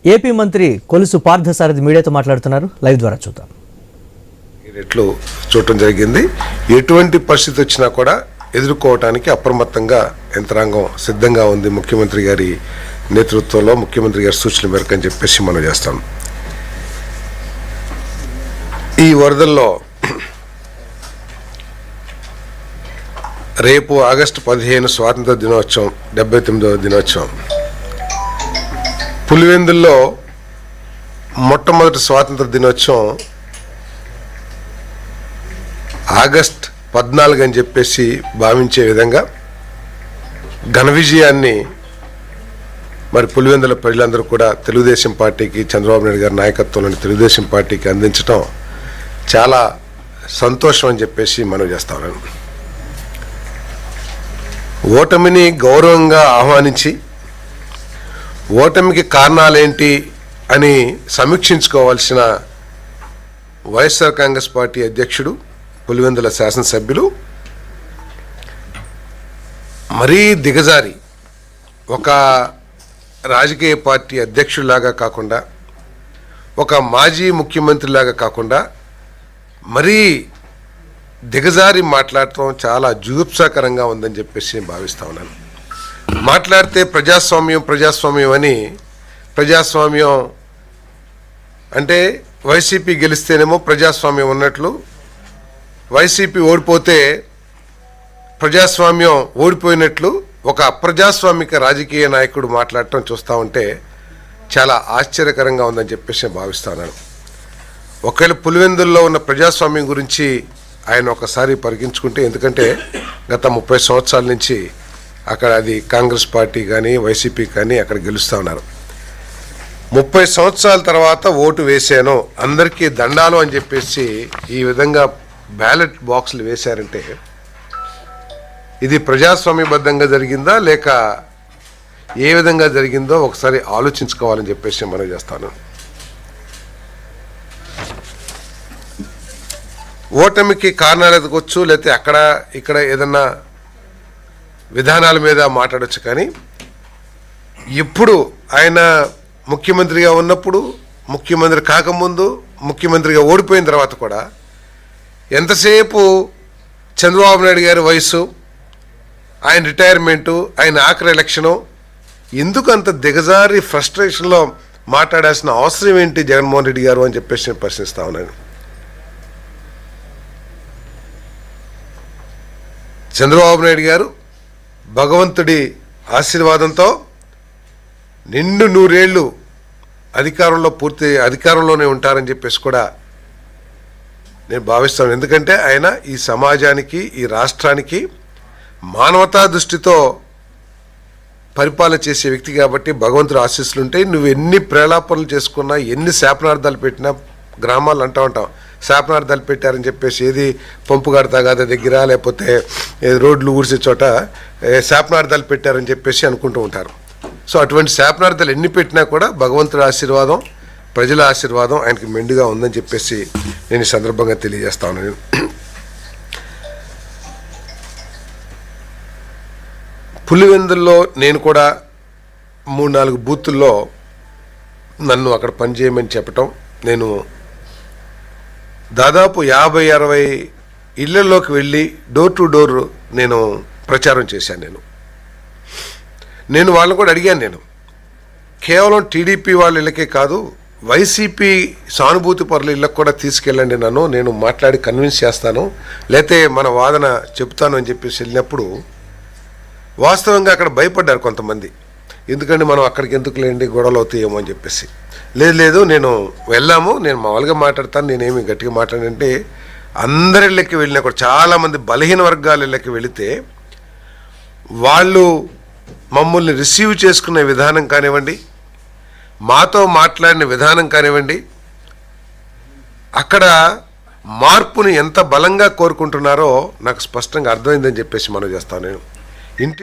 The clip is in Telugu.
ఏపీ మంత్రి కొలుసు పార్థసారథి మీడియాతో మాట్లాడుతున్నారు. లైవ్ ద్వారా చూద్దాం. రెట్లు చూడటం జరిగింది. ఎటువంటి పరిస్థితి వచ్చినా కూడా ఎదుర్కోవటానికి అప్రమత్తంగా యంత్రాంగం సిద్ధంగా ఉంది. ముఖ్యమంత్రి గారి నేతృత్వంలో ముఖ్యమంత్రి గారి సూచనల మేరకు అని చెప్పేసి మనం చేస్తాం. ఈ వరదల్లో రేపు ఆగస్టు 15 స్వాతంత్ర దినోత్సవం, 79వ దినోత్సవం. పులివెందుల్లో మొట్టమొదటి స్వాతంత్ర దినోత్సవం ఆగస్ట్ 14 అని చెప్పేసి భావించే విధంగా ఘన విజయాన్ని మరి పులివెందుల ప్రజలందరూ కూడా తెలుగుదేశం పార్టీకి, చంద్రబాబు నాయుడు గారి నాయకత్వంలోని తెలుగుదేశం పార్టీకి అందించడం చాలా సంతోషం అని చెప్పేసి మనం చేస్తా ఉన్నాను. ఓటమిని గౌరవంగా ఆహ్వానించి ఓటమికి కారణాలేంటి అని సమీక్షించుకోవాల్సిన వైఎస్ఆర్ కాంగ్రెస్ పార్టీ అధ్యక్షుడు, పులివెందుల శాసనసభ్యులు మరీ దిగజారి ఒక రాజకీయ పార్టీ అధ్యక్షుడిలాగా కాకుండా, ఒక మాజీ ముఖ్యమంత్రిలాగా కాకుండా మరీ దిగజారి మాట్లాడటం చాలా జుగుప్సాకరంగా ఉందని చెప్పేసి నేను భావిస్తా ఉన్నాను. మాట్లాడితే ప్రజాస్వామ్యం అని, ప్రజాస్వామ్యం అంటే వైసీపీ గెలిస్తేనేమో ప్రజాస్వామ్యం ఉన్నట్లు, వైసీపీ ఓడిపోతే ప్రజాస్వామ్యం ఓడిపోయినట్లు ఒక అప్రజాస్వామిక రాజకీయ నాయకుడు మాట్లాడటం చూస్తూ ఉంటే చాలా ఆశ్చర్యకరంగా ఉందని చెప్పేసి నేను భావిస్తున్నాను. ఒకవేళ పులివెందుల్లో ఉన్న ప్రజాస్వామ్యం గురించి ఆయన ఒకసారి పరికించుకుంటే, ఎందుకంటే గత 30 సంవత్సరాల నుంచి అక్కడ అది కాంగ్రెస్ పార్టీ కానీ వైసీపీ కానీ అక్కడ గెలుస్తూ ఉన్నారు. 30 సంవత్సరాల తర్వాత ఓటు వేసాను, అందరికీ దండాలు అని చెప్పేసి ఈ విధంగా బ్యాలెట్ బాక్సులు వేశారంటే ఇది ప్రజాస్వామ్యబద్ధంగా జరిగిందా లేక ఏ విధంగా జరిగిందో ఒకసారి ఆలోచించుకోవాలని చెప్పేసి మనం చేస్తాను. ఓటమికి కారణాలు ఎదుకోవచ్చు, లేకపోతే అక్కడ ఇక్కడ ఏదన్నా విధానాల మీద మాట్లాడవచ్చు. కానీ ఇప్పుడు ఆయన ముఖ్యమంత్రిగా ఉన్నప్పుడు, ముఖ్యమంత్రి కాకముందు, ముఖ్యమంత్రిగా ఓడిపోయిన తర్వాత కూడా ఎంతసేపు చంద్రబాబు నాయుడు గారి వయసు, ఆయన రిటైర్మెంటు, ఆయన ఆఖరి ఎలక్షను, ఎందుకు అంత దిగజారి ఫ్రస్ట్రేషన్లో మాట్లాడాల్సిన అవసరం ఏంటి జగన్మోహన్ రెడ్డి గారు అని చెప్పేసి నేను ప్రశ్నిస్తా ఉన్నాను. చంద్రబాబు నాయుడు గారు భగవంతుడి ఆశీర్వాదంతో నిండు 100 ఏళ్ళు పూర్తి అధికారంలోనే ఉంటారని చెప్పేసి కూడా నేను భావిస్తాను. ఎందుకంటే ఆయన ఈ సమాజానికి, ఈ రాష్ట్రానికి మానవతా దృష్టితో పరిపాలన చేసే వ్యక్తి కాబట్టి భగవంతుడి ఆశీస్సులు ఉంటాయి. నువ్వు ఎన్ని ప్రేలాపనలు చేసుకున్నా, ఎన్ని శాపనార్థాలు పెట్టినా, గ్రామాలు అంటూ ఉంటాం శాపనార్థాలు పెట్టారని చెప్పేసి, ఏది పంపుగాడు తగాద దగ్గర లేకపోతే రోడ్లు ఊడ్చే చోట శాపనార్థాలు పెట్టారని చెప్పేసి అనుకుంటూ ఉంటారు. సో అటువంటి శాపనార్థాలు ఎన్ని పెట్టినా కూడా భగవంతుడి ఆశీర్వాదం, ప్రజల ఆశీర్వాదం ఆయనకి మెండుగా ఉందని చెప్పేసి నేను ఈ సందర్భంగా తెలియజేస్తా ఉన్నాను. పులివెందుల్లో నేను కూడా 3-4 బూతుల్లో నన్ను అక్కడ పనిచేయమని చెప్పటం, నేను దాదాపు 50-60 ఇళ్లలోకి వెళ్ళి డోర్ టు డోర్ నేను ప్రచారం చేశాను. నేను వాళ్ళని కూడా అడిగాను, నేను కేవలం టీడీపీ వాళ్ళ ఇళ్ళకే కాదు, వైసీపీ సానుభూతి పరుల ఇళ్ళకు కూడా తీసుకెళ్ళండి, నేను మాట్లాడి కన్విన్స్ చేస్తాను, లేతే మన వాదన చెప్తాను అని చెప్పేసి వెళ్ళినప్పుడు వాస్తవంగా అక్కడ భయపడ్డారు కొంతమంది. ఎందుకంటే మనం అక్కడికి ఎందుకు లేండి, గొడవలు అవుతాయేమో అని చెప్పేసి. లేదు నేను వెళ్ళాము, నేను మామూలుగా మాట్లాడతాను, నేనేమి గట్టిగా మాట్లాడంటే అందరి ఇళ్ళకి వెళ్ళినా కూడా చాలామంది బలహీన వర్గాల ఇళ్ళకి వెళితే వాళ్ళు మమ్మల్ని రిసీవ్ చేసుకునే విధానం కానివ్వండి, మాతో మాట్లాడిన విధానం కానివ్వండి, అక్కడ మార్పుని ఎంత బలంగా కోరుకుంటున్నారో నాకు స్పష్టంగా అర్థమైందని చెప్పేసి మనం చేస్తాను. నేను